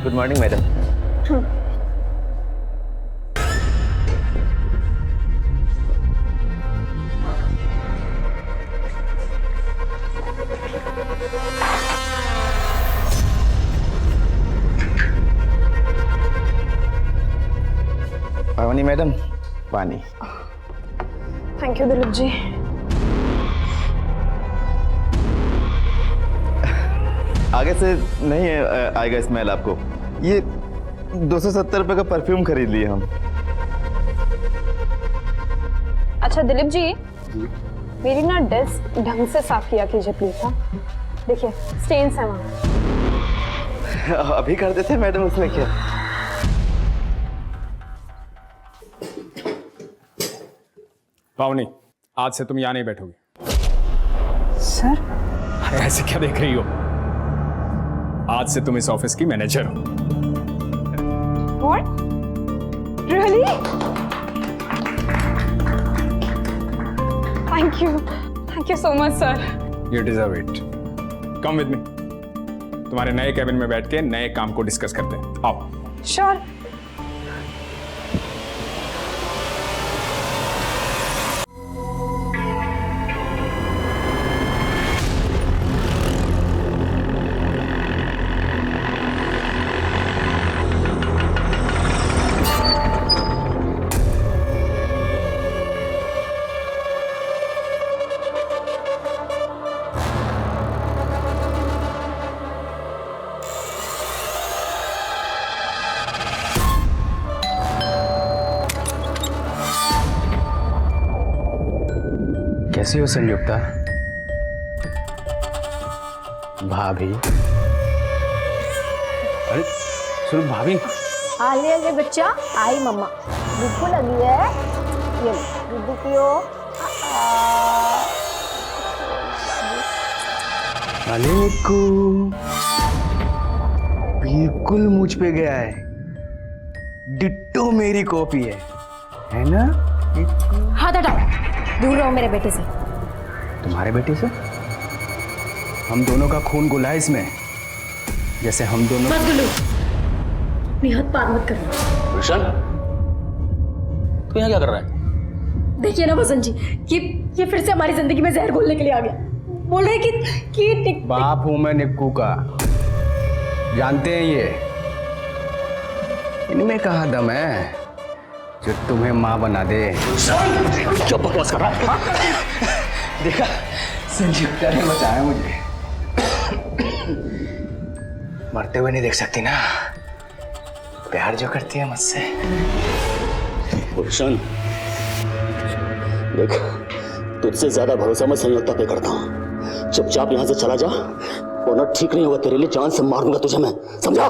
Good morning madam. पावनी madam, पानी। Thank you Dilip ji. आगे से नहीं आएगा स्मेल आपको। ये 270 रुपए का परफ्यूम खरीद लिए हम। अच्छा दिलीप जी, मेरी ना डेस्क ढंग से साफ किया कीजिए प्लीज। हाँ देखिए स्टेन्स हैं वहाँ। अभी कर देते मैडम, उसमें क्या। पावनी, आज से तुम यहाँ नहीं बैठोगी। सर अरे ऐसे क्या देख रही हो? आज से तुम इस ऑफिस की मैनेजर हो। What? Really? Thank you so much sir. You deserve it. Come with me. तुम्हारे नए कैबिन में बैठ के नए काम को डिस्कस करते हैं। आओ। श्योर। कैसी हो संयुक्ता? भाभी? अरे सुनो भाभी। हाँ ले ले बच्चा, आई मम्मा। भूख लगी है, ये लो दूध पियो। अरे निक्कू, बिल्कुल मुझ पे गया है। डिट्टो मेरी कॉपी है ना? हाथ हटाओ, दूर रहो मेरे बेटे से। तुम्हारे बेटे से? हम दोनों का खून घुला है इसमें, जैसे हम दोनों। मत गुल्लू, अपनी हाथ पार मत करना। गुलशन, तू यहाँ क्या कर रहा है? देखिए ना वसंत जी, ये फिर से हमारी जिंदगी में जहर घोलने के लिए आ गया। बोल रहे कि बाप हूं मैं निक्कू का, जानते हैं ये। इनमें कहाँ दम है जो तुम्हें माँ बना दे। क्या बकवास कर रहा है? देखा, संयुक्ता ने बचाया मुझे। मरते हुए नहीं देख सकती ना, प्यार जो करती है मुझसे। गुलशन, देख, तुझसे ज्यादा भरोसा मैं संयुक्ता पे करता हूँ। चुपचाप यहाँ से चला जा, वरना ठीक नहीं होगा। तेरे लिए जान से मार दूंगा तुझे मैं, समझा?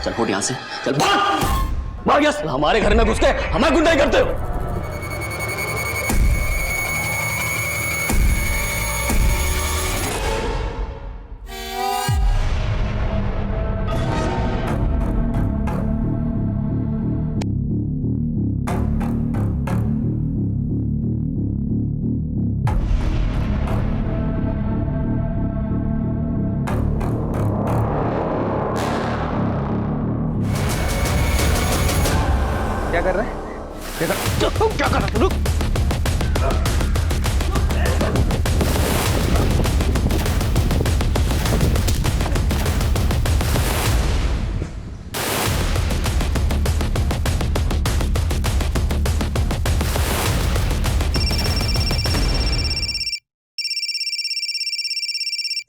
चल फुट यहाँ से, चल भाग भाग यहाँ से। हमारे घर में घुस के हमें गुंडाई करते हो। क्या कर रहे हैं? क्या कर रहा है? रुक।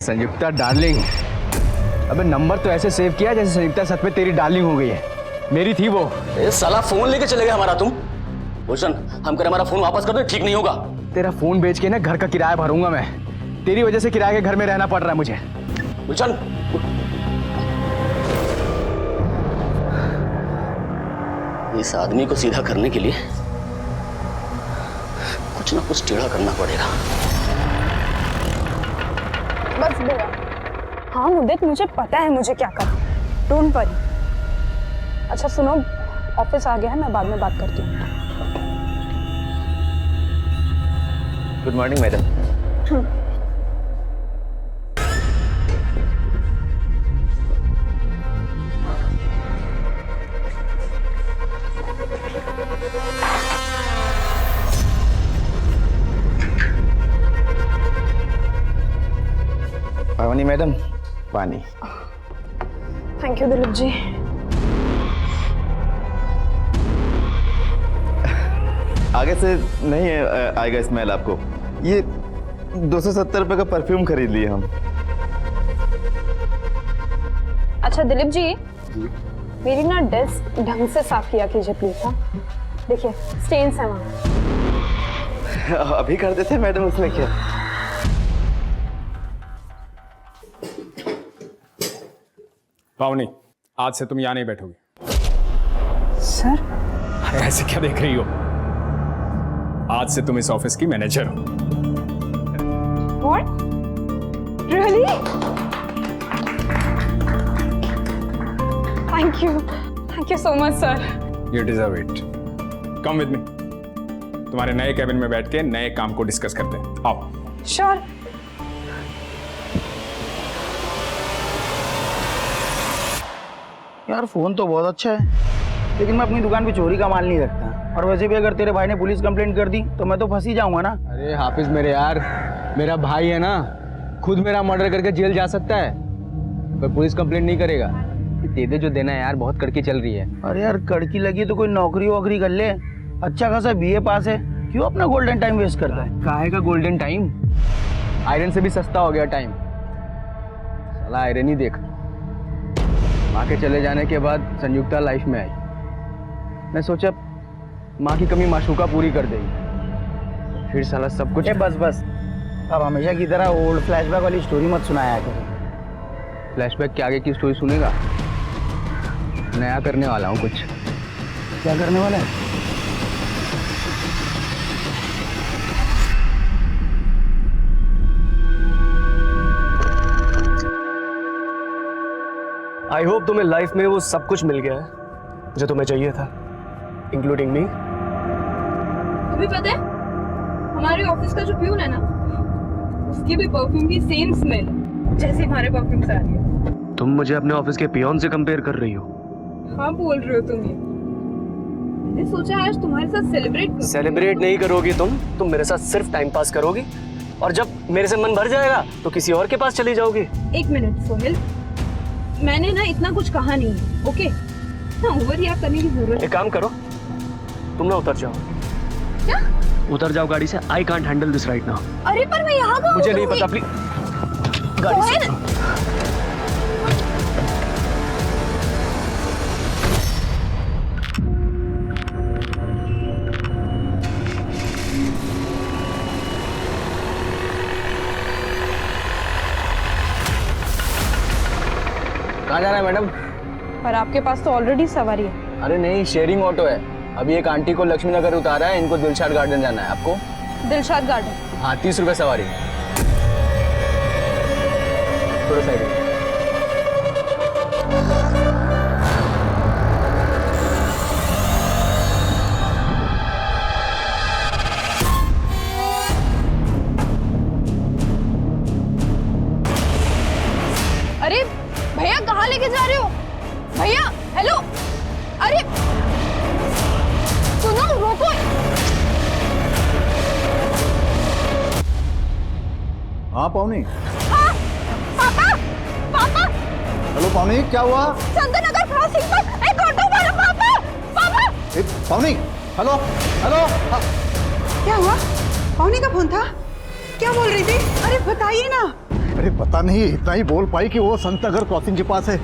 संयुक्ता डार्लिंग, अबे नंबर तो ऐसे सेव किया जैसे संयुक्ता सच में तेरी डार्लिंग हो गई है। मेरी थी वो। ए साला, फोन लेके चले गए हमारा तुम। गुलशन, हम करें हमारा फोन वापस कर दो, ठीक नहीं होगा। तेरा फोन बेच के ना घर का किराया भरूंगा मैं। तेरी वजह से किराए के घर में रहना पड़ रहा है मुझे। गुलशन, इस आदमी को सीधा करने के लिए कुछ ना कुछ टेढ़ा करना पड़ेगा। बस भैया। हाँ मुद्दत, मुझे पता है मुझे क्या करना। Don't worry. अच्छा सुनो, ऑफिस आ गया है, मैं बाद में बात करती हूँ। Good morning madam. पावनी मैडम, पानी। Thank you Dilip ji. आगे से नहीं आएगा स्मेल आपको। ये 270 रुपए का परफ्यूम खरीद लिए हम। अच्छा दिलीप जी, मेरी ना डेस्क ढंग से साफ किया कीजिए प्लीज। हाँ देखिए स्टेन्स हैं वहाँ। अभी कर देते हैं मैडम, उसमें क्या। पावनी, आज से तुम यहाँ नहीं बैठोगी। सर अरे ऐसे क्या देख रही हो? आज से तुम इस ऑफिस की मैनेजर हो। What? Really? Thank you so much sir. You deserve it. Come with me. तुम्हारे नए कैबिन में बैठ के नए काम को डिस्कस करते हैं। आओ। श्योर। यार फोन तो बहुत अच्छा है, लेकिन मैं अपनी दुकान पे चोरी का माल नहीं रखता। और वैसे भी अगर तेरे भाई ने पुलिस कंप्लेंट कर दी तो मैं तो फंस ही जाऊंगा ना। अरे हाफिज मेरे यार, मेरा भाई है ना, खुद मेरा मर्डर करके जेल जा सकता है, पर पुलिस कंप्लेंट नहीं करेगा। दे दे जो देना है यार, बहुत कड़की चल रही है। अरे यार कड़की लगी तो कोई नौकरी वोकरी कर ले, अच्छा खासा बीए पास है, क्यों अपना गोल्डन टाइम वेस्ट करता है? काहे का गोल्डन टाइम? आयरन से भी सस्ता हो गया टाइम। साला आयरन ही देख। माँ के चले जाने के बाद संयुक्ता लाइफ में आई। मैं सोचा माँ की कमी माशूका पूरी कर देगी, फिर साला सब कुछ। बस अब हमेशा की तरह ओल्ड फ्लैशबैक वाली स्टोरी मत सुनाया करो। फ्लैशबैक के आगे की स्टोरी सुनेगा? नया करने वाला हूँ कुछ। क्या करने वाला है? आई होप तुम्हें लाइफ में वो सब कुछ मिल गया है जो तुम्हें चाहिए था, इंक्लूडिंग मी। तुम्हें पता है हमारे ऑफिस का जो प्यून है ना, उसकी भी परफ्यूम की सेम स्मेल जैसे हमारे परफ्यूम से आ रही है। तुम मुझे अपने ऑफिस के पियोन से कंपेयर कर रही हो? हाँ बोल रहे हो तुम ये। मैंने सोचा आज तुम्हारे साथ सेलिब्रेट करूं। सेलिब्रेट नहीं करोगी तुम मेरे साथ सिर्फ टाइम पास करोगी, और जब मेरे से मन भर जाएगा तो किसी और के पास चली जाओगी। एक मिनट सोहेल, मैंने ना इतना कुछ कहा नहीं है, ओके? ना ओवर रिएक्ट करने की जरूरत एक काम करो, तुम ना उतर जाओ। क्या? उतर जाओ गाड़ी से। I can't handle this right now. अरे पर मैं यहाँ कहाँ मुझे नहीं पता, प्लीज गाड़ी से। कहाँ जा रहा है मैडम? पर आपके पास तो ऑलरेडी सवारी है। अरे नहीं, शेयरिंग ऑटो है। अभी एक आंटी को लक्ष्मी नगर उतारा है, इनको दिलशाद गार्डन जाना है। आपको? दिलशाद गार्डन? हाँ, 30 रुपए सवारी। थोड़ा साइड। अरे भैया कहाँ लेके जा रहे हो? भैया हेलो, अरे सुनो रोको। हाँ पावनी। हाँ पापा, पापा। हेलो पावनी, क्या हुआ? संतनगर क्रॉसिंग पर एक ऑटो वाला। पापा, पापा। पावनी, हेलो हेलो। क्या हुआ? पावनी का फोन था? क्या बोल रही थी? अरे बताइए ना। अरे पता नहीं, इतना ही बोल पाई कि वो संतनगर क्रॉसिंग के पास है।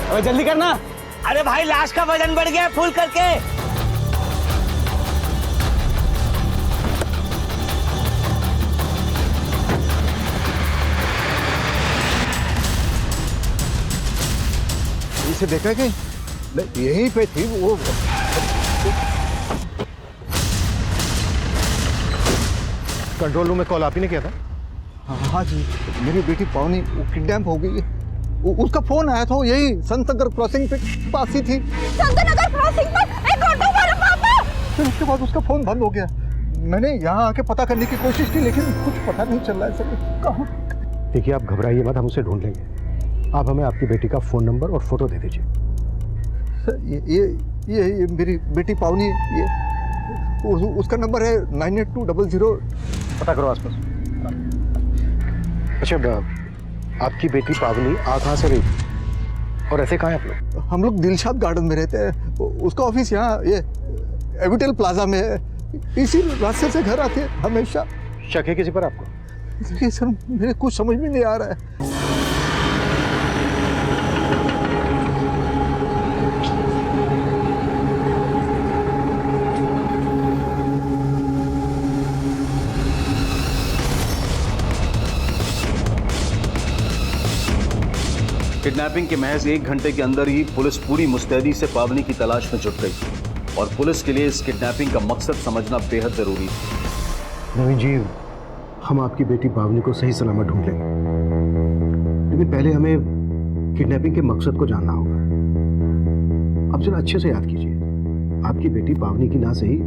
अबे जल्दी करना। अरे भाई लाश का वजन बढ़ गया, फुल करके। इसे देखा कि यहीं पे थी वो। कंट्रोल रूम में कॉल आप ही ने किया था? हाँ जी, मेरी बेटी पावनी किडनैप हो गई है। उसका फोन आया था, यही संतनगर क्रॉसिंग पे पास ही थी। संतनगर क्रॉसिंग पर एक ऑटो वाला। पापा। फिर उसके बाद उसका फोन बंद हो गया। मैंने यहाँ आके पता करने की कोशिश की, लेकिन कुछ पता नहीं चल रहा है सर। कहाँ? देखिए आप घबराइए मत, हम उसे ढूंढ लेंगे। आप हमें आपकी बेटी का फोन नंबर और फोटो दे दीजिए। ये मेरी बेटी पावनी, ये उसका नंबर है 98200। पता करो आसपास। अच्छा, आपकी बेटी पावनी आ कहाँ से रही और ऐसे कहाँ हैं आप लोग? हम लोग दिलशाद गार्डन में रहते हैं, उसका ऑफिस यहाँ ये एविटेल प्लाजा में है, इसी रास्ते से घर आते हैं हमेशा। शक है किसी पर आपको? देखिए सर, मेरे कुछ समझ में नहीं आ रहा है। किडनैपिंग के महज 1 घंटे के अंदर ही पुलिस पूरी मुस्तैदी से पावनी की तलाश में जुट गई और पुलिस के लिए इस किडनैपिंग का मकसद समझना बेहद जरूरी है। नवीन जी, हम आपकी बेटी पावनी को सही सलामत ढूंढ लेंगे, लेकिन पहले हमें किडनैपिंग के मकसद को जानना होगा। अब जरा अच्छे से याद कीजिए, आपकी बेटी पावनी की ना सही,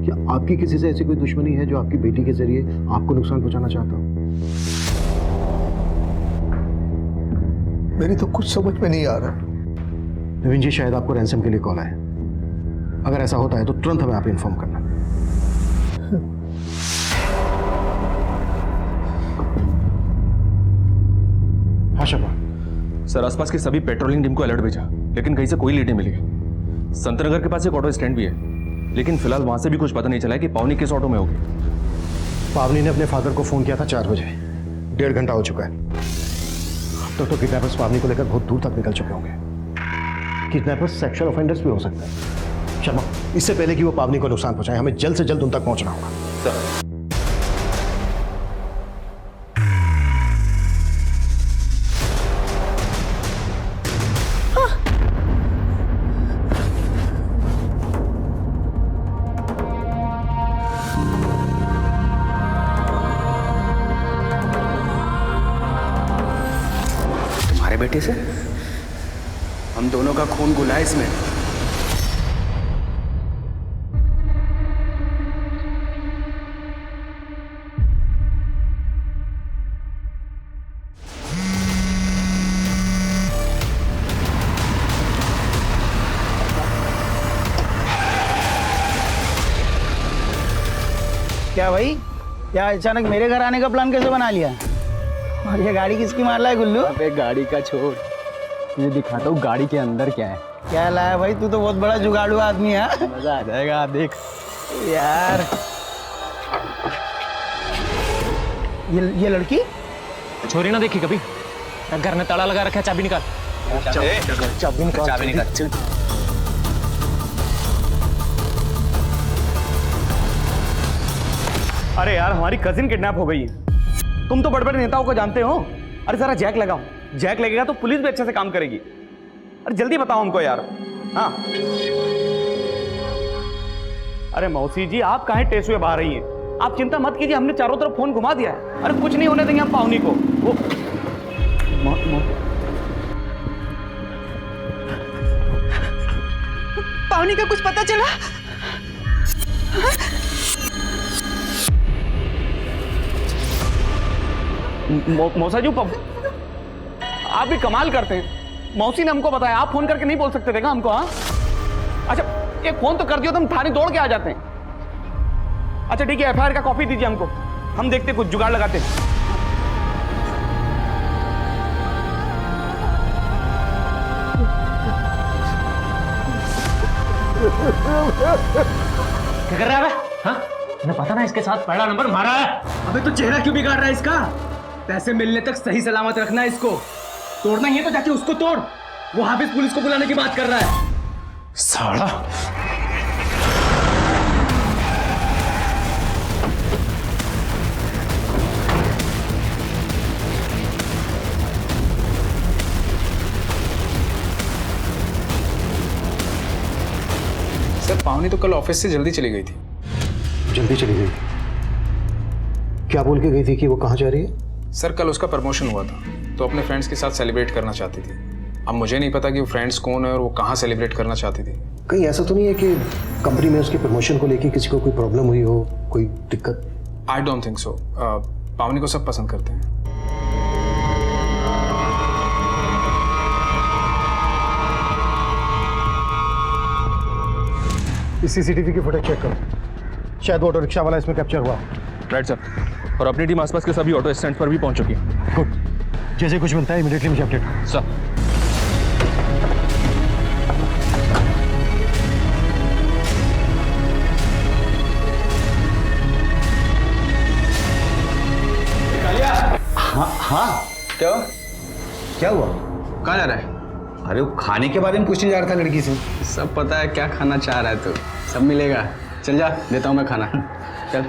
क्या आपकी किसी से ऐसी कोई दुश्मनी है जो आपकी बेटी के जरिए आपको नुकसान पहुंचाना चाहता हो? मेरी तो कुछ समझ में नहीं आ रहा। नवीन जी, शायद आपको रैंसम के लिए कॉल आया। अगर ऐसा होता है तो तुरंत हमें आप इन्फॉर्म करना। हाँ शर्मा सर, आसपास की सभी पेट्रोलिंग टीम को अलर्ट भेजा, लेकिन कहीं से कोई लीड नहीं मिली। संतनगर के पास एक ऑटो स्टैंड भी है, लेकिन फिलहाल वहां से भी कुछ पता नहीं चला है कि पावनी किस ऑटो में होगी। पावनी ने अपने फादर को फोन किया था 4 बजे, 1.5 घंटा हो चुका है। तो किडनैपर्स पावनी को लेकर बहुत दूर तक निकल चुके होंगे। किडनैपर्स सेक्सुअल ऑफेंडर्स भी हो सकते हैं। शर्मा, इससे पहले कि वो पावनी को नुकसान पहुंचाए, हमें जल्द से जल्द उन तक पहुंचना होगा। सर, बेटे से हम दोनों का खून घुला है इसमें। क्या भाई, क्या अचानक मेरे घर आने का प्लान कैसे बना लिया? और ये गाड़ी किसकी मार रहा है गुल्लू? अबे गाड़ी का छोड़, ये दिखाता हूँ गाड़ी के अंदर क्या है। क्या लाया भाई, तू तो बहुत बड़ा जुगाड़ू आदमी है। मजा आ जाएगा, आप देख। यार ये लड़की छोरी ना देखी कभी? घर में ताला लगा रखा है, चाबी निकाल। चाबी निकाल। अरे यार, हमारी कजिन किडनैप हो गई है। तुम तो बड़े बड़े नेताओं को जानते हो। अरे जरा जैक लगाओ, जैक लगेगा तो पुलिस भी अच्छे से काम करेगी। अरे जल्दी बताओ हमको यार। हाँ, अरे मौसी जी, आप काहे टेस्ट हुए बाहर रही हैं? आप चिंता मत कीजिए, हमने चारों तरफ फोन घुमा दिया है। अरे कुछ नहीं होने देंगे हम पावनी को। वो पावनी का कुछ पता चला? मौसा जी, आप भी कमाल करते हैं। मौसी ने हमको बताया, आप फोन करके नहीं बोल सकते थे क्या हमको? हाँ, अच्छा एक फोन तो कर दियो तो हम थाने दौड़ के आ जाते हैं। अच्छा ठीक है, एफआईआर का कॉपी दीजिए हमको, हम देखते कुछ जुगाड़ लगाते हैं। क्या कर रहा है? हाँ, मैं पता ना इसके साथ पहला नंबर मारा है। अबे तो चेहरा क्यों बिगाड़ रहा है इसका? पैसे मिलने तक सही सलामत रखना है इसको। तोड़ना ही है तो जाके उसको तोड़। वो हाफिज पुलिस को बुलाने की बात कर रहा है। साला, सर पावनी तो कल ऑफिस से जल्दी चली गई थी। जल्दी चली गई? क्या बोल के गई थी कि वो कहाँ जा रही है? सर कल उसका प्रमोशन हुआ था तो अपने फ्रेंड्स के साथ सेलिब्रेट करना चाहती थी। अब मुझे नहीं पता कि वो फ्रेंड्स कौन है और वो कहाँ सेलिब्रेट करना चाहती थी। कहीं ऐसा तो नहीं है कि कंपनी में उसके प्रमोशन को लेके किसी को कोई प्रॉब्लम हुई हो, कोई दिक्कत? I don't think so. पावनी को सब पसंद करते हैं। इस सीसीटीवी की फुटेज चेक करो, शायद वो ऑटो रिक्शा वाला इसमें कैप्चर हुआ। राइट सर, और अपनी टीम आसपास के सभी ऑटो स्टैंड पर भी पहुंच चुकी है। गुड, जैसे कुछ बनता है इमीडिएटली मुझे अपडेट करो। सर। हाँ हाँ, क्या हुआ? क्या हुआ? कहाँ जा रहा है? अरे वो खाने के बारे में पूछने जा रहा था लड़की से। सब पता है क्या खाना चाह रहा है तू, सब मिलेगा। चल जा, देता हूँ मैं खाना। चल।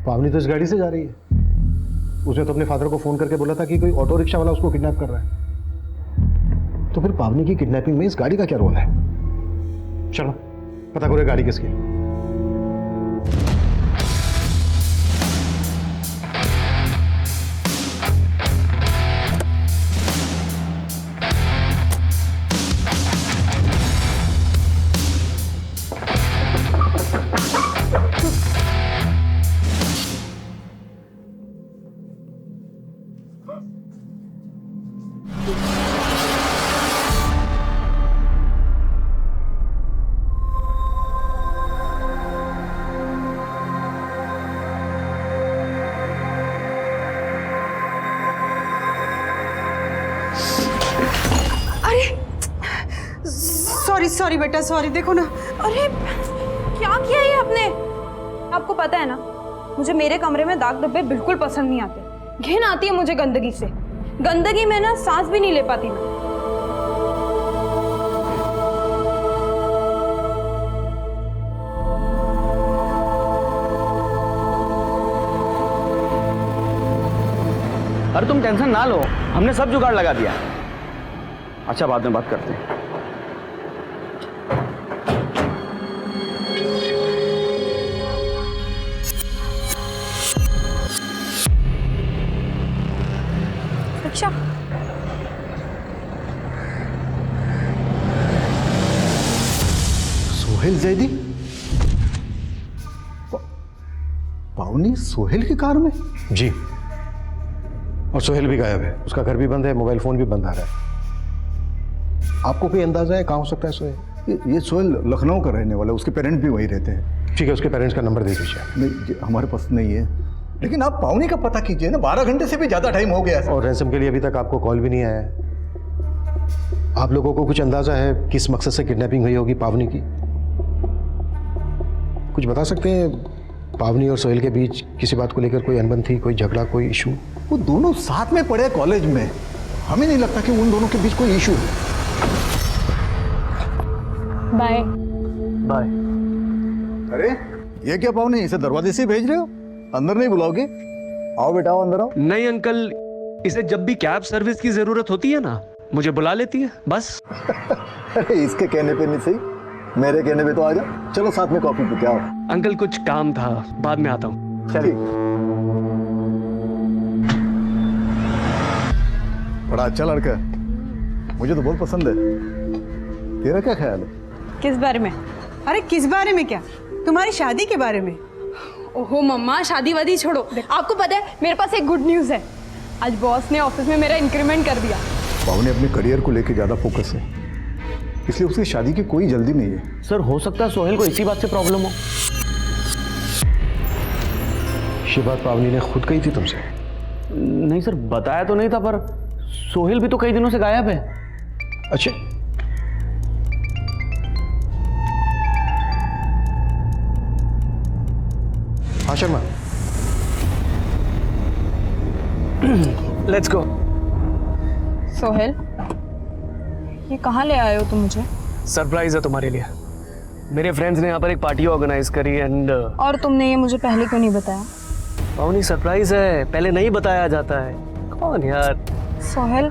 पावनी तो इस गाड़ी से जा रही है। उसने तो अपने फादर को फोन करके बोला था कि कोई ऑटो रिक्शा वाला उसको किडनैप कर रहा है। तो फिर पावनी की किडनैपिंग में इस गाड़ी का क्या रोल है? चलो पता करो ये गाड़ी किसकी है। सॉरी बेटा, सॉरी। देखो ना, अरे क्या किया ये आपने? आपको पता है ना, मुझे मेरे कमरे में दाग धब्बे बिल्कुल पसंद नहीं आते। घिन आती है मुझे गंदगी से। गंदगी में ना सांस भी नहीं ले पाती मैं। अरे तुम टेंशन ना लो, हमने सब जुगाड़ लगा दिया। अच्छा, बाद में बात करते हैं। अच्छा, सोहेल जैदी? पावनी सोहेल की कार में? जी, और सोहेल भी गायब है। उसका घर भी बंद है, मोबाइल फोन भी बंद आ रहा है। आपको कोई अंदाजा है कहाँ हो सकता है सोहेल? ये सोहेल लखनऊ का रहने वाला है, उसके पेरेंट्स भी वहीं रहते हैं। ठीक है, उसके पेरेंट्स का नंबर दे दीजिए। नहीं, हमारे पास नहीं है, लेकिन आप पावनी का पता कीजिए ना। 12 घंटे से भी ज्यादा टाइम हो गया है। और रैंसम के लिए अभी तक आपको कॉल भी नहीं आया है। आप लोगों को कुछ अंदाजा है किस मकसद से किडनैपिंग हुई होगी पावनी की? कुछ बता सकते हैं? पावनी और सोहेल के बीच किसी बात को लेकर कोई अनबन थी, कोई झगड़ा, कोई इशू? वो दोनों साथ में पढ़े कॉलेज में, हमें नहीं लगता कि उन दोनों के बीच कोई इशू है। Bye bye. अरे ये क्या पावनी, इसे दरवाजे से भेज रहे हो? अंदर नहीं बुलाओगे? आओ बेटा, आओ अंदर आओ। नहीं अंकल, इसे जब भी कैब सर्विस की जरूरत होती है ना, मुझे बुला लेती है बस। अरे इसके कहने पे नहीं सही, मेरे कहने पे तो आ जाओ। चलो साथ में कॉफी पी के आओ। अंकल कुछ काम था, बाद में आता हूँ। चलिए। बड़ा अच्छा लड़का है, मुझे तो बहुत पसंद है। तेरा क्या ख्याल है? किस बारे में? अरे किस बारे में? क्या, तुम्हारी शादी के बारे में? ओहो मम्मा, शादी वादी छोड़ो। आपको पता है मेरे पास एक गुड न्यूज़ है। आज बॉस ने ऑफिस में मेरा इंक्रीमेंट कर दिया। पावनी अपने करियर को लेकर ज्यादा फोकस है, इसलिए उसकी शादी की कोई जल्दी नहीं है। सर, हो सकता है सोहेल को इसी बात से प्रॉब्लम हो। ये बात पावनी ने खुद कही थी तुमसे? नहीं सर, बताया तो नहीं था, पर सोहेल भी तो कई दिनों से गायब है। अच्छा, हाँ शर्मा, लेट्स गो। सोहेल, ये कहाँ ले आए हो तुम मुझे? सरप्राइज है तुम्हारे लिए। मेरे फ्रेंड्स ने यहाँ पर एक पार्टी ऑर्गेनाइज करी एंड और तुमने ये मुझे पहले क्यों नहीं बताया? पावनी, सरप्राइज है, पहले नहीं बताया जाता है। कौन यार? सोहेल,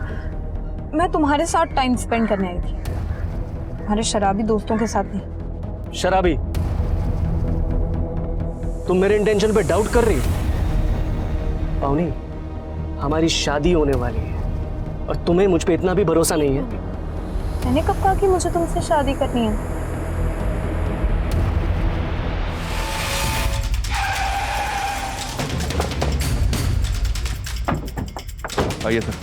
मैं तुम्हारे साथ टाइम स्पेंड करने आई थी, तुम्हारे शराबी दोस्तों के साथ नहीं। शराबी? तुम मेरे इंटेंशन पे डाउट कर रही हो? पावनी, हमारी शादी होने वाली है और तुम्हें मुझ पे इतना भी भरोसा नहीं है? मैंने कब कहा कि मुझे तुमसे शादी करनी है? आइए सर।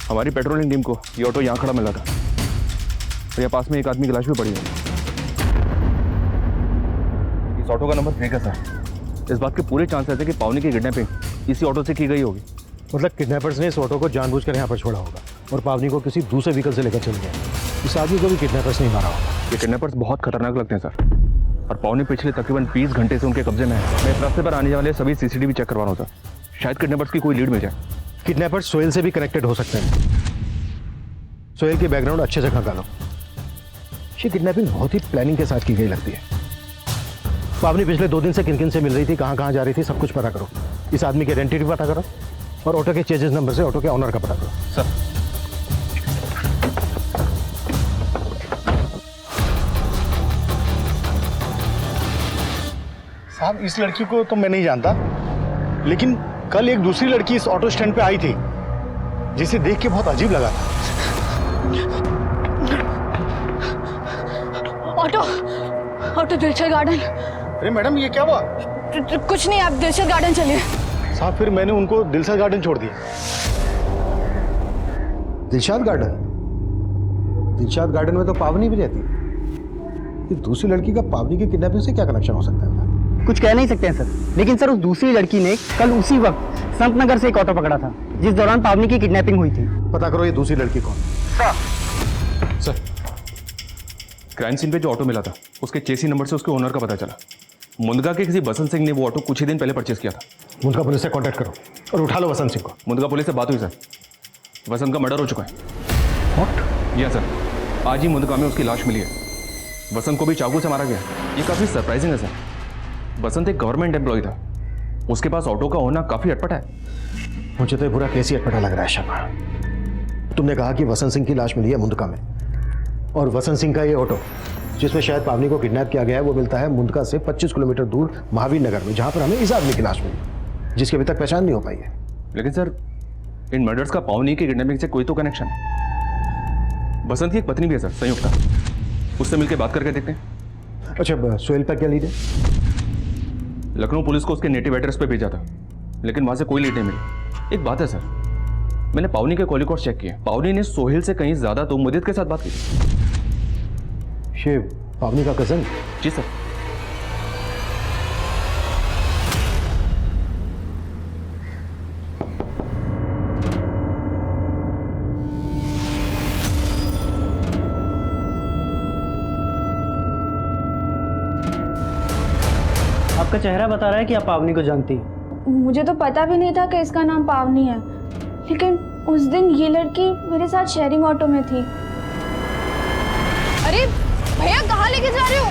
हमारी पेट्रोलिंग टीम को ये ऑटो यहाँ खड़ा मिला था और यहाँ पास में एक आदमी की लाश भी पड़ी है। इस ऑटो का नंबर फेक है सर। इस बात के पूरे चांसेस है कि पावनी की किडनैपिंग इसी ऑटो से की गई होगी। मतलब किडनैपर्स ने इस ऑटो को जानबूझकर यहाँ पर छोड़ा होगा और पावनी को किसी दूसरे व्हीकल से लेकर चले गए। इस आदमी को भी किडनैपर्स नहीं मारा होगा। ये किडनैपर्स बहुत खतरनाक लगते हैं सर, और पावनी पिछले तकरीबन 20 घंटे से उनके कब्जे में है। मैं इस रास्ते पर आने वाले सभी सीसीटीवी चेक करवा रहा हूँ सर, शायद किडनैपर्स की कोई लीड मिल जाए। किडनैपर्स सोहेल से भी कनेक्टेड हो सकते हैं। सोहेल की बैकग्राउंड अच्छे से खंगालो। ये किडनैपिंग बहुत ही प्लानिंग के साथ की गई लगती है। पावनी पिछले 2 दिन से किन किन से मिल रही थी, कहाँ कहाँ जा रही थी, सब कुछ पता करो। इस आदमी की आइडेंटिटी पता करो और ऑटो के चेजेस नंबर से ऑटो के ऑनर का पता करो। सर साहब, इस लड़की को तो मैं नहीं जानता, लेकिन कल एक दूसरी लड़की इस ऑटो स्टैंड पे आई थी जिसे देख के बहुत अजीब लगा था। Auto auto Dilshad Garden. अरे मैडम, ये क्या हुआ? कुछ नहीं, आप दिलशद गार्डन चलिए। साहब, फिर मैंने उनको दिलशद गार्डन छोड़ दिया। दिलशद गार्डन? दिलशद गार्डन में तो पावनी भी रहती है। ये दूसरी लड़की का पावनी की किडनैपिंग से क्या कनेक्शन हो सकता है? कुछ कह नहीं सकते हैं सर, लेकिन सर उस दूसरी लड़की ने कल उसी वक्त संत नगर से एक ऑटो पकड़ा था जिस दौरान पावनी की किडनैपिंग हुई थी। पता करो ये दूसरी लड़की कौन। सर, क्राइम सीन पे जो ऑटो मिला था उसके चेसी नंबर से उसके ओनर का पता चला। मुंदगा के किसी वसंत सिंह ने वो ऑटो कुछ ही दिन पहले परचेस किया था। मुंदगा पुलिस से कांटेक्ट करो और उठा लो वसंत सिंह को। मुंदगा पुलिस से बात हुई सर, वसंत का मर्डर हो चुका है। व्हाट? यस सर, आज ही मुंदगा में उसकी लाश मिली है। वसंत को भी चाकू से मारा गया। ये काफी सरप्राइजिंग है सर। वसंत एक गवर्नमेंट एम्प्लॉय था, उसके पास ऑटो का होना काफी अटपटा है। मुझे तो ये पूरा केस ही अटपटा लग रहा है शर्मा। तुमने कहा कि वसंत सिंह की लाश मिली है मुंदका में, और वसंत सिंह का ये ऑटो जिसमें शायद पावनी को किडनैप किया गया है वो मिलता है मुंदका से 25 किलोमीटर दूर महावीर नगर में, जहां पर हमें इस आदमी की लाश मिली जिसकी अभी तक पहचान नहीं हो पाई है। लेकिन सर, इन मर्डर्स का पावनी की किडनैपिंग से कोई तो कनेक्शन है। वसंत की एक पत्नी भी है सर, संयुक्ता, उससे मिलकर बात करके देखते हैं। अच्छा, सोहेल पर क्या लीड है? लखनऊ पुलिस को उसके नेटिव एड्रेस पे भेजा था, लेकिन वहां से कोई लीड नहीं मिली। एक बात है सर, मैंने पावनी के कॉल रिकॉर्ड चेक किए, पावनी ने सोहेल से कहीं ज्यादा तो मुदित के साथ बात की थी। ये पावनी का कजन? जी सर। आपका चेहरा बता रहा है कि आप पावनी को जानती हैं। मुझे तो पता भी नहीं था कि इसका नाम पावनी है, लेकिन उस दिन ये लड़की मेरे साथ शेयरिंग ऑटो में थी। अरे भैया, कहाँ लेके जा रहे हो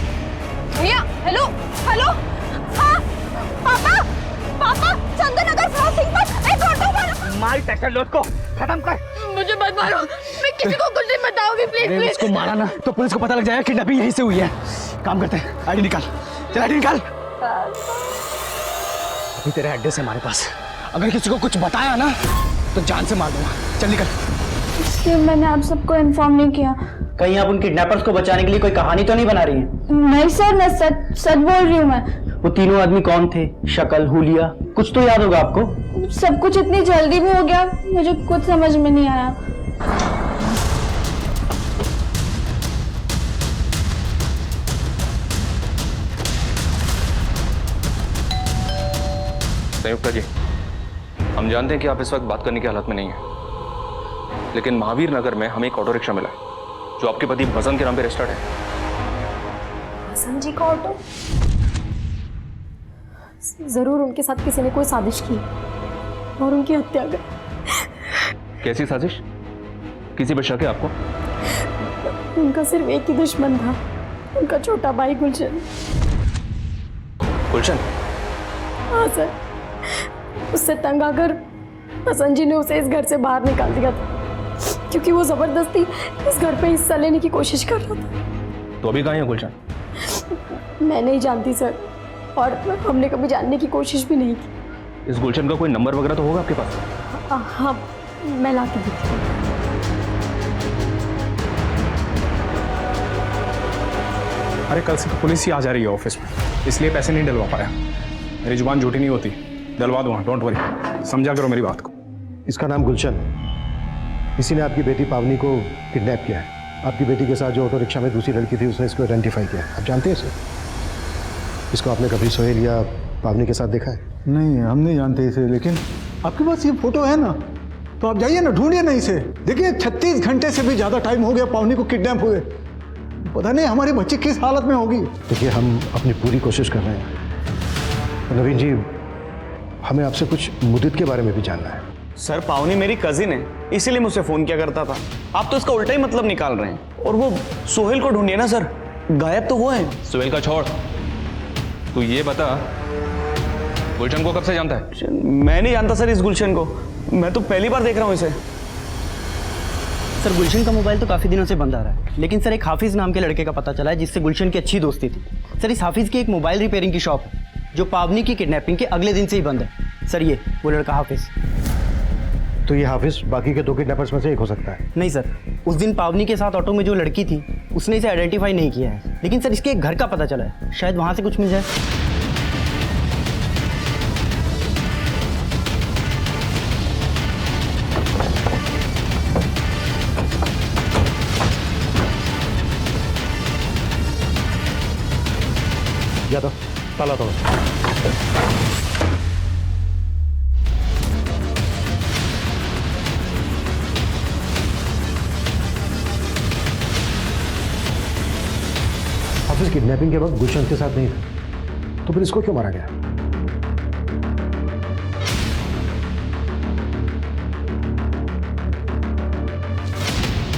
भैया? हेलो हेलो, हाँ पापा, पापा चंदन नगर क्रॉसिंग पर एक ऑटो वाला। मार टैक्टर लोड को खत्म कर। मुझे मत मारो, मैं किसी को कुछ नहीं बताऊंगी, प्लीज अरे प्लीज। उसको मारा ना तो पुलिस को पता लग जाएगा किडनैपिंग यहीं से हुई है। काम करते हैं, आईडी निकाल, चल आईडी निकाल। अभी तेरा एड्रेस है हमारे पास, अगर किसी को कुछ बताया ना तो जान से मार दूंगा। चल निकल। इसलिए मैंने आप सबको इन्फॉर्म नहीं किया। कहीं आप उन किडनैपर्स को बचाने के लिए कोई कहानी तो नहीं बना रही हैं? नहीं सर, मैं सच बोल रही हूँ। मैं वो तीनों आदमी कौन थे? शक्ल, हुलिया, कुछ तो याद होगा आपको? सब कुछ इतनी जल्दी में हो गया, मुझे कुछ समझ में नहीं आया। संयुक्ता जी, हम जानते हैं कि आप इस वक्त बात करने की हालत में नहीं है, लेकिन महावीर नगर में हमें एक ऑटो रिक्शा मिला जो आपके पति वसंत के नाम पे रजिस्टर्ड है। वसंत जी का ऑटो? जरूर उनके साथ किसी ने कोई साजिश की और उनकी हत्या कर। कैसी साजिश? किसी पर शक है आपको? उनका सिर्फ एक ही दुश्मन था, उनका छोटा भाई गुलशन। गुलशन? हाँ सर, उससे तंग आकर वसंत जी ने उसे इस घर से बाहर निकाल दिया था, क्योंकि वो जबरदस्ती इस घर पे हिस्सा लेने की कोशिश कर रहा था। तो अभी कहाँ है गुलशन? मैं नहीं जानती सर, और हमने कभी जानने की कोशिश भी नहीं की। इस गुलशन का कोई नंबर वगैरह तो होगा आपके पास? हाँ, मैं ला के देती हूँ। अरे कल से तो पुलिस ही आ जा रही है ऑफिस में, इसलिए पैसे नहीं डलवा पाया। मेरी जुबान झूठी नहीं होती, डलवा दूंगा, डोंट वरी। समझा करो मेरी बात को। इसका नाम गुलशन है। इसी ने आपकी बेटी पावनी को किडनैप किया है। आपकी बेटी के साथ जो ऑटो रिक्शा में दूसरी लड़की थी उसने इसको आइडेंटिफाई किया। आप जानते हैं इसे? इसको आपने कभी सोहेल या पावनी के साथ देखा है? नहीं, हम नहीं जानते इसे, लेकिन आपके पास ये फोटो है ना, तो आप जाइए ना, ढूंढिए ना इसे। देखिए 36 घंटे से भी ज़्यादा टाइम हो गया पावनी को किडनैप हुए। पता नहीं हमारी बच्ची किस हालत में होगी। देखिए, हम अपनी पूरी कोशिश कर रहे हैं। नवीन जी, हमें आपसे कुछ मुद्दत के बारे में भी जानना है। सर, पावनी मेरी कजिन है, इसीलिए मुझसे फोन किया करता था। आप तो इसका उल्टा ही मतलब निकाल रहे हैं। और वो सोहेल को ढूंढिए ना सर, गायब तो वो है। सोहेल का छोड़, तू ये बता गुलशन को कब से जानता है? मैं नहीं जानता सर इस गुलशन को, मैं तो पहली बार देख रहा हूँ इसे। सर, गुलशन का मोबाइल तो काफ़ी दिनों से बंद आ रहा है, लेकिन सर एक हाफिज़ नाम के लड़के का पता चला है जिससे गुलशन की अच्छी दोस्ती थी। सर, इस हाफिज़ की एक मोबाइल रिपेयरिंग की शॉप है जो पावनी की किडनैपिंग के अगले दिन से ही बंद है। सर, ये वो लड़का हाफिज़। तो ये हाफिज बाकी के 2 किडनैपर्स में से एक हो सकता है? नहीं सर, उस दिन पावनी के साथ ऑटो में जो लड़की थी उसने इसे आइडेंटिफाई नहीं किया है, लेकिन सर इसके एक घर का पता चला है, शायद वहाँ से कुछ मिल जाए। यादव, ताला तोड़ो। हाफिज किडनैपिंग के वक्त गुलशन के साथ नहीं था, तो फिर इसको क्यों मारा गया?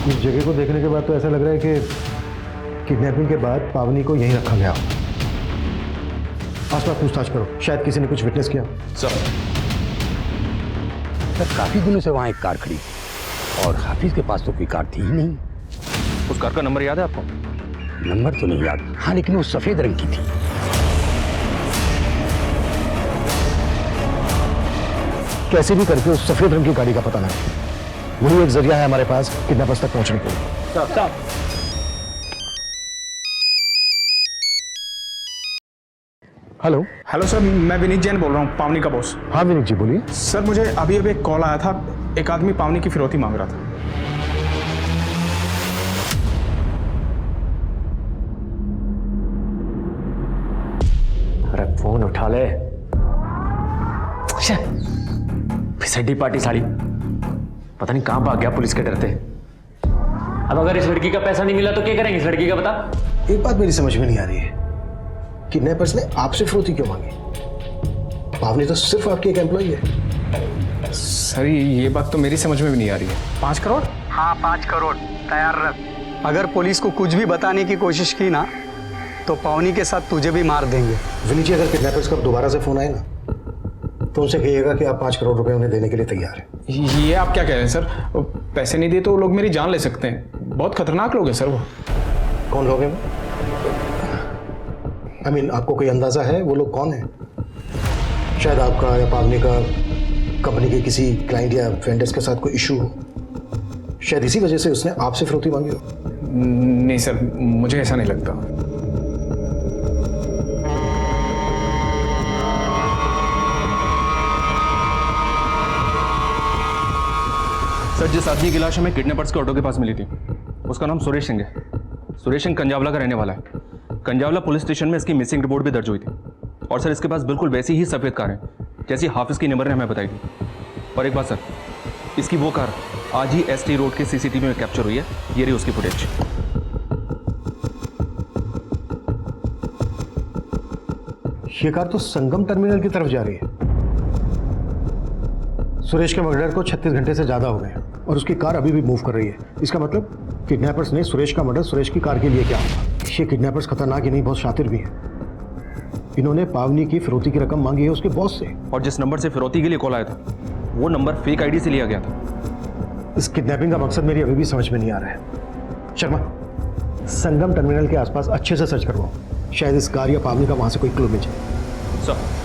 इस जगह को देखने के बाद तो ऐसा लग रहा है कि किडनैपिंग के बाद पावनी को यहीं रखा गया। आसपास पूछताछ करो, शायद किसी ने कुछ विटनेस किया। सर, काफी दिनों से वहां एक कार खड़ी और हाफिज के पास तो कोई कार थी ही नहीं। उस कार का नंबर याद है आपको? नंबर तो नहीं याद, हाँ, लेकिन वो सफेद रंग की थी। कैसे भी करके उस सफेद रंग की गाड़ी का पता लगाएं। वही एक जरिया है हमारे पास किडनैपर्स तक पहुंचने के लिए। हेलो। हेलो सर, मैं विनीत जैन बोल रहा हूँ, पावनी का बॉस। हाँ विनीत जी, बोलिए। सर, मुझे अभी एक कॉल आया था, एक आदमी पावनी की फिरौती मांग रहा था। अरे फोन उठा ले। फिसड्डी पार्टी साड़ी, पता नहीं कहां भाग गया पुलिस के डरते। अब अगर इस लड़की का पैसा नहीं मिला तो क्या करेंगे इस लड़की का, बता। एक बात मेरी समझ में नहीं आ रही है, किडनैपर्स ने आपसे फिरौती क्यों मांगी? पावनी तो सिर्फ आपकी एक एम्प्लॉई है। सर, ये बात तो मेरी समझ में भी नहीं आ रही है। 5 करोड़? हाँ, 5 करोड़ तैयार रख। अगर पुलिस को कुछ भी बताने की कोशिश की ना तो पावनी के साथ तुझे भी मार देंगे। विनीत जी, अगर किडनैपर्स का दोबारा से फोन आए ना तो उनसे कहिएगा कि आप 5 करोड़ रुपए उन्हें देने के लिए तैयार हैं। ये आप क्या कह रहे हैं सर? पैसे नहीं दिए तो वो लोग मेरी जान ले सकते हैं। बहुत खतरनाक लोग हैं सर वो। कौन लोग हैं? I mean, आपको कोई अंदाजा है वो लोग कौन हैं? शायद आपका या पावनी का कंपनी के किसी क्लाइंट या वेंडर्स के साथ कोई इशू हो, शायद इसी वजह से उसने आपसे फिरौती मांगी हो। नहीं सर, मुझे ऐसा नहीं लगता। सर, जिस आदमी की लाश हमें किडनैपर्स के ऑटो के पास मिली थी उसका नाम सुरेश सिंह है। सुरेश सिंह कंजावला का रहने वाला है। कंजावला पुलिस स्टेशन में इसकी मिसिंग रिपोर्ट भी दर्ज हुई थी। और सर, इसके पास बिल्कुल वैसी ही सफ़ेद कार है जैसी हाफिज की नंबर ने हमें बताई थी। और एक बात सर, इसकी वो कार आज ही एसटी रोड के सीसीटीवी में कैप्चर हुई है। ये रही उसकी फुटेज। ये कार तो संगम टर्मिनल की तरफ जा रही है। सुरेश के मर्डर को 36 घंटे से ज्यादा हो गए हैं और उसकी कार अभी भी मूव कर रही है। इसका मतलब किडनैपर्स ने सुरेश का मर्डर सुरेश की कार के लिए किया। ये किडनैपर्स खतरनाक ही नहीं, बहुत शातिर भी हैं। इन्होंने पावनी की फिरौती की रकम मांगी है उसके बॉस से। और जिस नंबर से फिरौती के लिए कॉल आया था वो नंबर फेक आईडी से लिया गया था। इस किडनैपिंग का मकसद मेरी अभी भी समझ में नहीं आ रहा है। शर्मा, संगम टर्मिनल के आसपास अच्छे से सर्च करवाओ, शायद इस कार या पावनी का वहां से कोई क्लू मिल जाए। सर,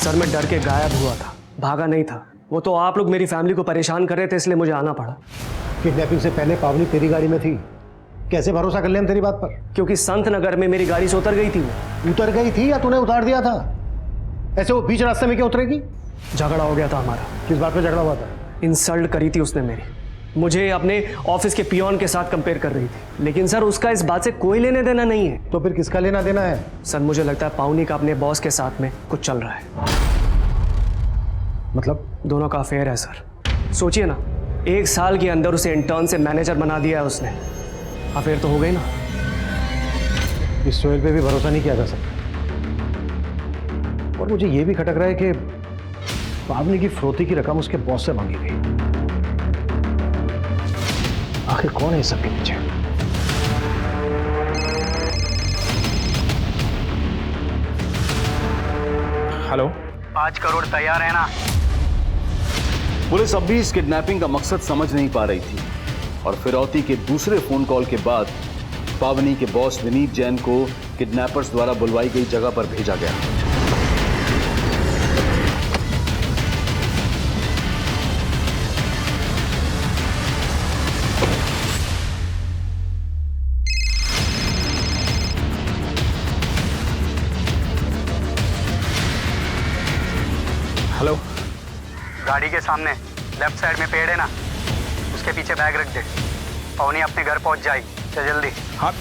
सर, मैं डर के गायब हुआ था, भागा नहीं था। वो तो आप लोग मेरी फैमिली को परेशान कर रहे थे, इसलिए मुझे आना पड़ा। किडनैपिंग से पहले पावनी तेरी गाड़ी में थी, कैसे भरोसा कर लिया हम तेरी बात पर? क्योंकि संत नगर में मेरी गाड़ी से उतर गई थी। वो उतर गई थी या तूने उतार दिया था? ऐसे वो बीच रास्ते में क्या उतरेगी? झगड़ा हो गया था हमारा। किस बात पे झगड़ा हुआ था? इंसल्ट करी थी उसने मेरी, मुझे अपने ऑफिस के पियोन के साथ कंपेयर कर रही थी। लेकिन सर उसका इस बात से कोई लेने देना नहीं है। तो फिर किसका लेना देना है? सर मुझे लगता है पावनी का अपने बॉस के साथ में कुछ चल रहा है। मतलब? दोनों का अफेयर है सर। सोचिए ना, 1 साल के अंदर उसे इंटर्न से मैनेजर बना दिया है उसने। अफेयर तो हो गई ना। इस सोहेल पे भी भरोसा नहीं किया जा सकता। और मुझे ये भी खटक रहा है कि पावनी की फिरौती की रकम उसके बॉस से मांगी गई। आखिर कौन है इस सब के पीछे? हेलो, 5 करोड़ तैयार है ना? पुलिस अब भी इस किडनैपिंग का मकसद समझ नहीं पा रही थी और फिरौती के दूसरे फोन कॉल के बाद पावनी के बॉस विनीत जैन को किडनैपर्स द्वारा बुलवाई गई जगह पर भेजा गया। हेलो, गाड़ी के सामने लेफ्ट साइड में पेड़ है ना, उसके पीछे बैग रख दे। पवनी अपने घर पहुंच जाएगी, चल जल्दी। हाँ।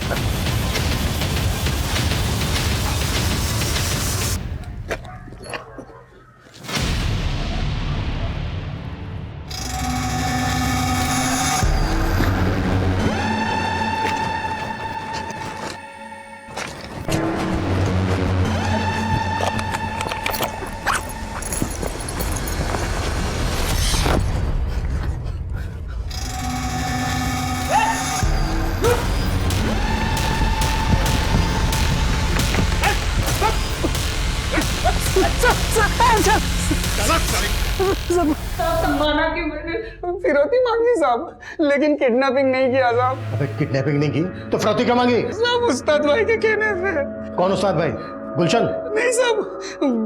माना कि मैंने फिरौती मांगी साहब, लेकिन किडनैपिंग नहीं किया साहब। अबे किडनैपिंग नहीं की तो फिरौती क्यों मांगी? साहब उस्ताद भाई के कहने से। कौन उस्ताद भाई? गुलशन? नहीं साहब,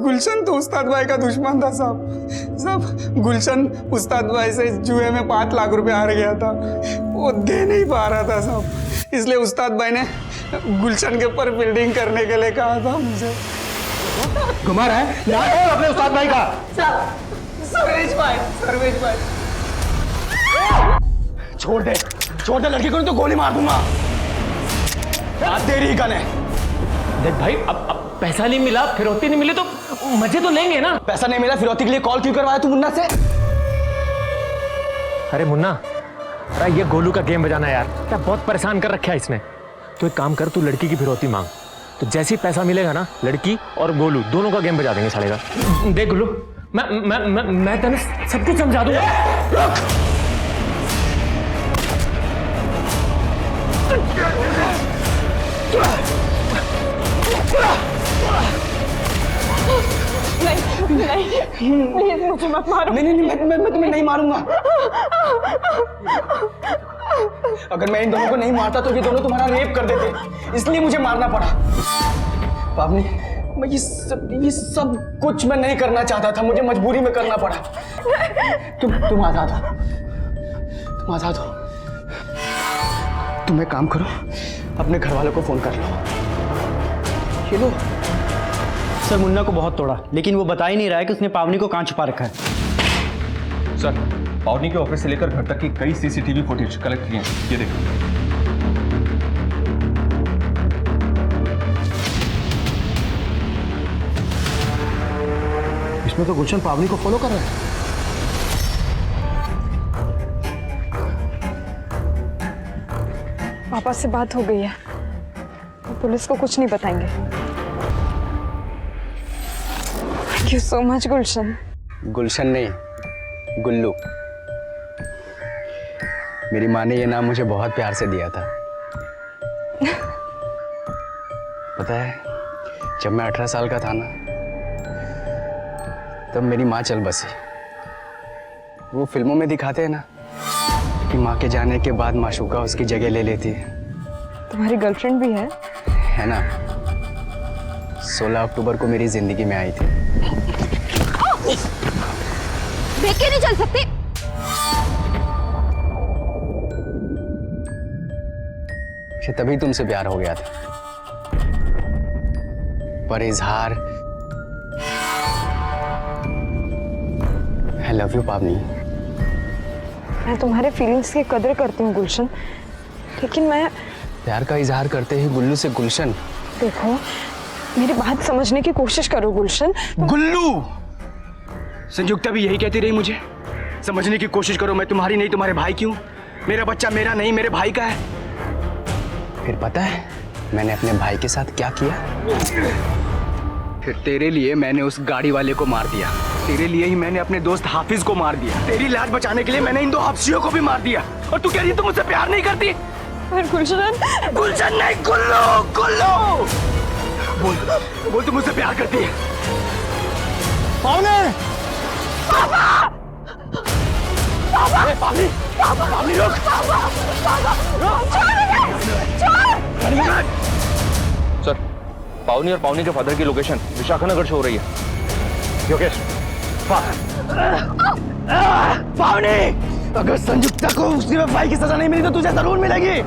गुलशन तो उस्ताद भाई का दुश्मन था साहब। साहब गुलशन उस्ताद भाई से जुए में 5 लाख रुपए हार गया था, वो दे नहीं पा रहा था साहब, इसलिए उस्ताद भाई ने गुलशन के ऊपर बिल्डिंग करने के लिए कहा था मुझे। घुमा रहा है ना अपने उस्ताद भाई का? सर्वेश भाई, सर्वेश भाई छोड़ दे लड़की को, नहीं तो गोली मार दूंगा। तेरी गन है। देख भाई, अब पैसा नहीं मिला, फिरौती नहीं मिली तो मजे तो लेंगे ना। पैसा नहीं मिला, फिरौती के लिए कॉल क्यों करवाया तू मुन्ना से? अरे मुन्ना, अरे ये गोलू का गेम बजाना यार, क्या बहुत परेशान कर रखा है इसने। तो एक काम कर, तू लड़की की फिरौती मांग, तो जैसे ही पैसा मिलेगा ना, लड़की और गोलू दोनों का गेम बजा देंगे साले का। देख गोलू, मैं तेने सब कुछ समझा दूंगा। नहीं, प्लीज मुझे मत मारो। नहीं, मैं तुम्हें नहीं मारूंगा। अगर मैं इन दोनों को नहीं मारता तो ये दोनों तुम्हारा रेप कर देते, इसलिए मुझे मारना पड़ा। पावनी, मैं ये सब कुछ मैं नहीं करना चाहता था, मुझे मजबूरी में करना पड़ा। तुम आजाद हो, तुम आजाद हो। तुम एक काम करो, अपने घर वालों को फोन कर लो। ये लो। सर मुन्ना को बहुत तोड़ा, लेकिन वो बता ही नहीं रहा है कि उसने पावनी को कहाँ छुपा रखा है। सर, पावनी के ऑफिस से लेकर घर तक की कई सीसीटीवी फुटेज कलेक्ट किए हैं, ये देखिए। इसमें तो गुलशन पावनी को फॉलो कर रहा है। पापा से बात हो गई है, वो पुलिस को कुछ नहीं बताएंगे। थैंक यू सो मच गुलशन। गुलशन नहीं, गुल्लू। मेरी माँ ने ये नाम मुझे बहुत प्यार से दिया था। पता है, जब मैं 18 साल का था ना, तब मेरी माँ चल बसी। वो फिल्मों में दिखाते हैं ना कि माँ के जाने के बाद माशूका उसकी जगह ले लेती है। तुम्हारी गर्लफ्रेंड भी है ना? 16 अक्टूबर को मेरी जिंदगी में आई थी। देख के नहीं चल सकती? तभी तुमसे प्यार हो गया था, पर इजहार आई लव यू पावनी। मैं तुम्हारे फीलिंग्स की कदर करती हूँ गुलशन, लेकिन मैं प्यार का इजहार करते ही गुल्लू से गुलशन। देखो, मेरी बात समझने की कोशिश करो गुलशन। गुल्लू, संयुक्ता भी यही कहती रही मुझे, समझने की कोशिश करो, मैं तुम्हारी नहीं तुम्हारे भाई की हूँ, मेरा बच्चा मेरा नहीं मेरे भाई का है। फिर पता है मैंने अपने भाई के साथ क्या किया? फिर तेरे लिए मैंने उस गाड़ी वाले को मार दिया, तेरे लिए ही मैंने अपने दोस्त हाफिज को मार दिया, तेरी लाज बचाने के लिए मैंने इन दो हफ्सियों को भी मार दिया, और तू कह रही है तुम मुझसे प्यार नहीं करती? गुलशन, गुलशन नहीं, गुल्लू, गुल्लू, बोल बोल, तू मुझसे प्यार करती है? पावने, पापा, पापा, पावनी, पावनी रुक, सर, पावनी और पावनी के फादर की लोकेशन विशाखानगर शो हो रही है। योगेश, पावनी, अगर संयुक्ता को उसकी वफाई की सजा नहीं मिली तो तुझे जरूर मिलेगी।